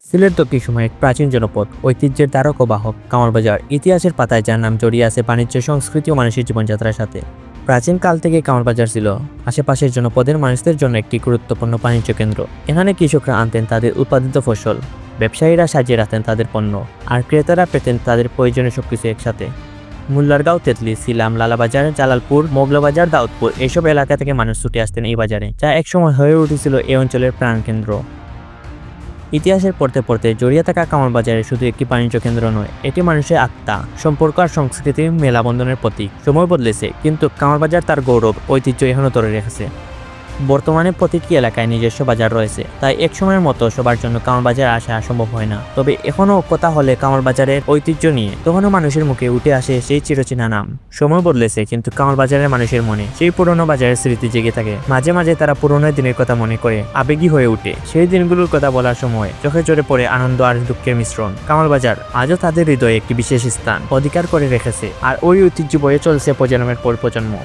সিলেট দক্ষিণ সময় এক প্রাচীন জনপদ, ঐতিহ্যের দ্বারক ও বাহক কামারবাজার ইতিহাসের পাতায় যার নাম জড়িয়ে আছে বাণিজ্য, সংস্কৃতি ও মানুষের জীবনযাত্রার সাথে। প্রাচীন কাল থেকে কামারবাজার ছিল আশেপাশের জনপদের মানুষদের জন্য একটি গুরুত্বপূর্ণ বাণিজ্য কেন্দ্র। এখানে কৃষকরা আনতেন তাদের উৎপাদিত ফসল, ব্যবসায়ীরা সাজিয়ে রাখতেন তাদের পণ্য, আর ক্রেতারা পেতেন তাদের প্রয়োজনীয় সবকিছু একসাথে। মুল্লারগাঁও, তেতলি, সিলাম, লালাবাজার, জালালপুর, মোগলাবাজার, দাউদপুর এইসব এলাকা থেকে মানুষ ছুটে আসতেন এই বাজারে, যা একসময় হয়ে উঠেছিল এই অঞ্চলের প্রাণকেন্দ্র। ইতিহাসের পড়তে পড়তে জড়িয়ে থাকা কামারবাজারে শুধু একটি বাণিজ্য কেন্দ্র নয়, এটি মানুষের আত্মা, সম্পর্ক আর সংস্কৃতির মেলাবন্ধনের প্রতীক। সময় বদলেছে, কিন্তু কামারবাজার তার গৌরব, ঐতিহ্য এখনও ধরে রেখেছে। বর্তমানে প্রতিটি এলাকায় নিজস্ব বাজার রয়েছে, তাই এক সময়ের মতো সবার জন্য কামারবাজার আসা সম্ভব হয় না। তবে এখনও কথা হলে কামারবাজারের ঐতিহ্য নিয়ে, তখনও মানুষের মুখে উঠে আসে সেই চিরচেনা নাম। সময় বদলেছে, কিন্তু কামারবাজারের মানুষের মনে সেই পুরনো বাজারের স্মৃতি জেগে থাকে। মাঝে মাঝে তারা পুরনো দিনের কথা মনে করে আবেগী হয়ে ওঠে। সেই দিনগুলোর কথা বলার সময় চোখে জোরে পড়ে আনন্দ আর দুঃখের মিশ্রণ। কামারবাজার আজও তাদের হৃদয়ে একটি বিশেষ স্থান অধিকার করে রেখেছে, আর ওই ঐতিহ্য বয়ে চলছে প্রজন্মের পর প্রজন্ম।